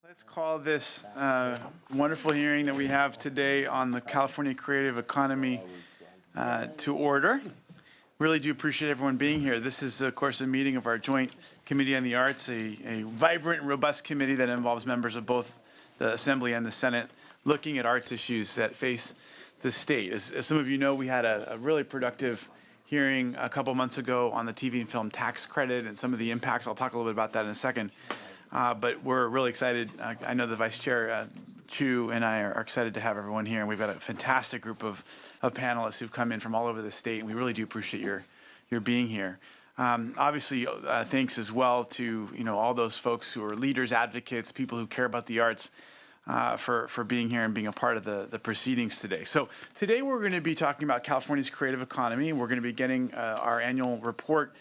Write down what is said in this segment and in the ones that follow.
Let's call this wonderful hearing that we have today on the California creative economy to order. Really do appreciate everyone being here. This is, of course, a meeting of our Joint Committee on the Arts, a vibrant and robust committee that involves members of both the Assembly and the Senate looking at arts issues that face the state. As some of you know, we had a really productive hearing a couple months ago on the TV and film tax credit and some of the impacts. I'll talk a little bit about that in a second. But we're really excited. I know the Vice Chair, Chu, and I are excited to have everyone here. And we've got a fantastic group of panelists who've come in from all over the state. And we really do appreciate your being here. Obviously, thanks as well to all those folks who are leaders, advocates, people who care about the arts for being here and being a part of the proceedings today. So today we're going to be talking about California's creative economy. We're going to be getting our annual report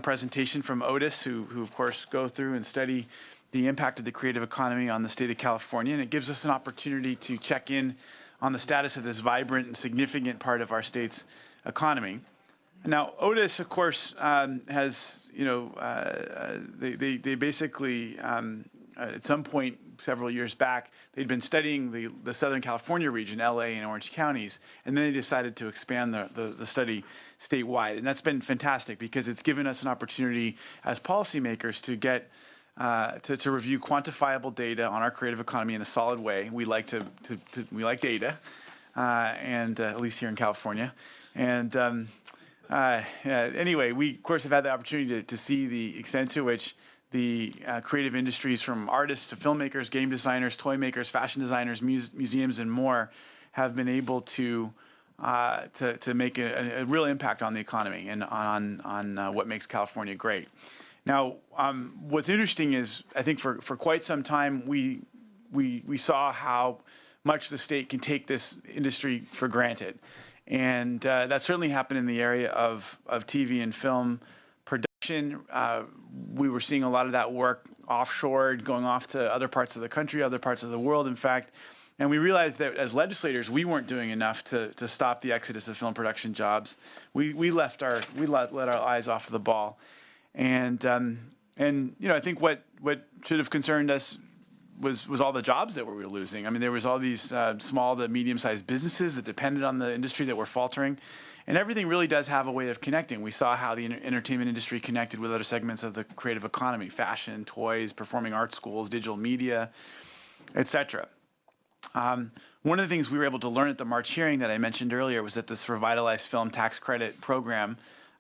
presentation from Otis, who of course go through and study the impact of the creative economy on the state of California, and it gives us an opportunity to check in on the status of this vibrant and significant part of our state's economy. Now, Otis, of course, has, they basically, at some point several years back, they'd been studying the Southern California region, LA and Orange counties, and then they decided to expand the study statewide. And that's been fantastic because it's given us an opportunity as policymakers to get to review quantifiable data on our creative economy in a solid way. We like we like data, and at least here in California. And anyway, we of course have had the opportunity to see the extent to which the creative industries, from artists to filmmakers, game designers, toy makers, fashion designers, museums, and more, have been able to make a real impact on the economy and on what makes California great. Now, what's interesting is, I think for quite some time we saw how much the state can take this industry for granted, and that certainly happened in the area of TV and film production. We were seeing a lot of that work offshored, going off to other parts of the country, other parts of the world, in fact. And we realized that as legislators, we weren't doing enough to stop the exodus of film production jobs. We let our eyes off the ball. And I think what should have concerned us was all the jobs that we were losing. I mean, there was all these small to medium-sized businesses that depended on the industry that were faltering. And everything really does have a way of connecting. We saw how the entertainment industry connected with other segments of the creative economy: fashion, toys, performing arts schools, digital media, etc. One of the things we were able to learn at the March hearing that I mentioned earlier was that this revitalized film tax credit program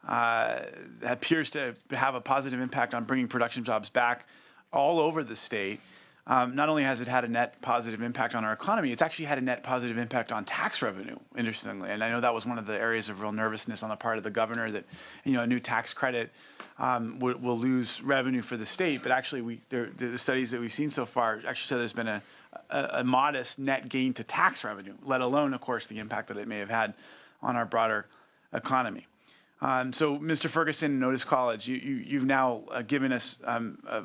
appears to have a positive impact on bringing production jobs back all over the state. Not only has it had a net positive impact on our economy, it's actually had a net positive impact on tax revenue, interestingly. And I know that was one of the areas of real nervousness on the part of the governor, that a new tax credit will lose revenue for the state. But actually, the studies that we've seen so far actually show there's been a modest net gain to tax revenue, let alone, of course, the impact that it may have had on our broader economy. So, Mr. Ferguson and Otis College, you've now given us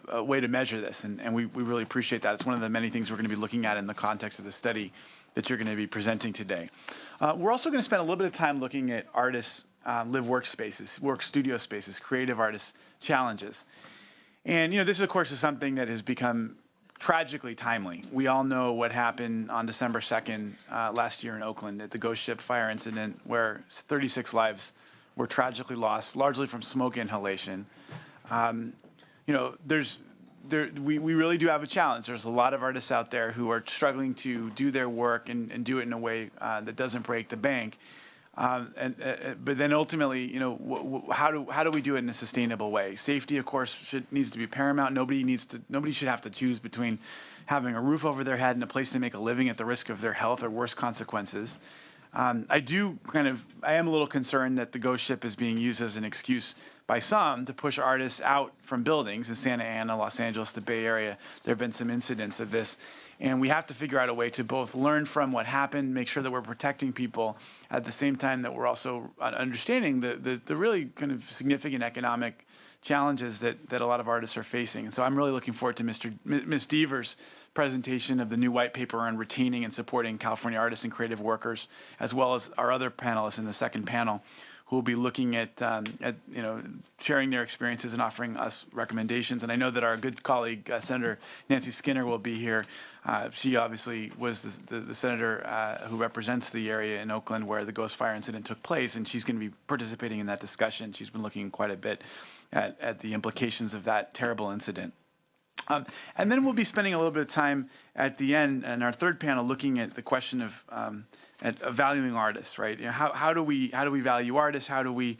a way to measure this, and we really appreciate that. It's one of the many things we're going to be looking at in the context of the study that you're going to be presenting today. We're also going to spend a little bit of time looking at artists' live-work spaces, work studio spaces, creative artists' challenges. And, this, of course, is something that has become tragically timely. We all know what happened on December 2nd last year in Oakland at the Ghost Ship fire incident, where 36 lives were tragically lost, largely from smoke inhalation. We really do have a challenge. There's a lot of artists out there who are struggling to do their work and do it in a way that doesn't break the bank. But then ultimately, how do we do it in a sustainable way? Safety, of course, needs to be paramount. Nobody should have to choose between having a roof over their head and a place to make a living at the risk of their health or worse consequences. I am a little concerned that the Ghost Ship is being used as an excuse by some to push artists out from buildings in Santa Ana, Los Angeles, the Bay Area. There have been some incidents of this. And we have to figure out a way to both learn from what happened, make sure that we're protecting people, at the same time that we're also understanding the really kind of significant economic challenges that a lot of artists are facing. And so I'm really looking forward to Ms. Deaver's presentation of the new white paper on retaining and supporting California artists and creative workers, as well as our other panelists in the second panel. who will be looking at sharing their experiences and offering us recommendations. And I know that our good colleague Senator Nancy Skinner will be here. She obviously was the senator who represents the area in Oakland where the Ghost Fire incident took place, and she's going to be participating in that discussion. She's been looking quite a bit at the implications of that terrible incident. And then we'll be spending a little bit of time at the end in our third panel looking at the question of valuing artists, right? How do we value artists? How do we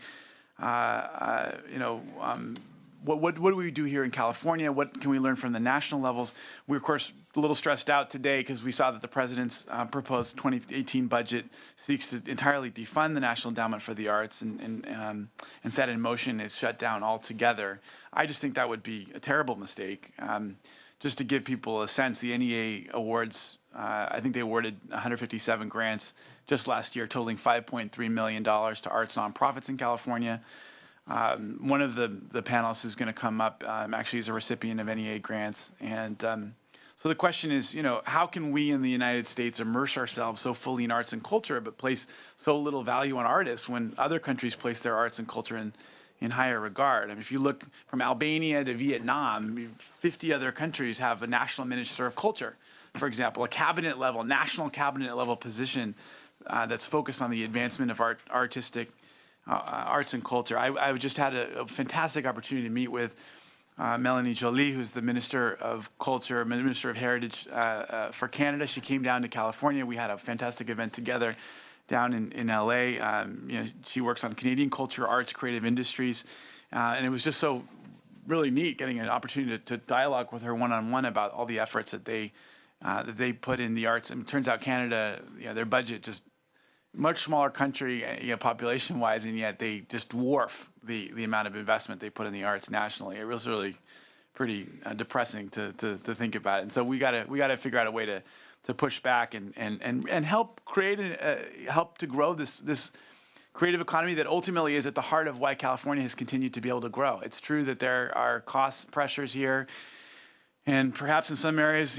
what do we do here in California? What can we learn from the national levels? We're, of course, a little stressed out today because we saw that the president's proposed 2018 budget seeks to entirely defund the National Endowment for the Arts and set in motion is shut down altogether. I just think that would be a terrible mistake. Just to give people a sense, the NEA awards, I think they awarded 157 grants just last year, totaling $5.3 million to arts nonprofits in California. One of the panelists who's going to come up actually is a recipient of NEA grants. And so the question is, how can we in the United States immerse ourselves so fully in arts and culture but place so little value on artists when other countries place their arts and culture in higher regard? I mean, if you look from Albania to Vietnam, 50 other countries have a national minister of culture, for example, a cabinet level, national cabinet level position that's focused on the advancement of arts and culture. I just had a fantastic opportunity to meet with Melanie Joly, who's the Minister of Culture, Minister of Heritage for Canada. She came down to California. We had a fantastic event together down in LA. She works on Canadian culture, arts, creative industries, and it was just so really neat getting an opportunity to dialogue with her one-on-one about all the efforts that they put in the arts. And it turns out Canada, their budget just much smaller country, population-wise, and yet they just dwarf the amount of investment they put in the arts nationally. It was really pretty depressing to think about it. And so we gotta figure out a way to push back and help create help to grow this creative economy that ultimately is at the heart of why California has continued to be able to grow. It's true that there are cost pressures here, and perhaps in some areas,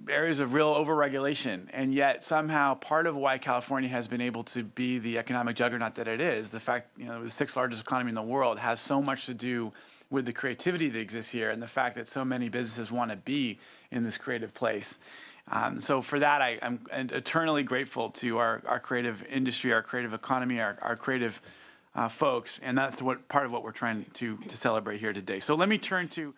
areas of real overregulation, and yet somehow part of why California has been able to be the economic juggernaut that it is, the fact, the sixth largest economy in the world, has so much to do with the creativity that exists here and the fact that so many businesses want to be in this creative place. So for that, I'm eternally grateful to our creative industry, our creative economy, our creative folks, and that's part of what we're trying to celebrate here today. So let me turn to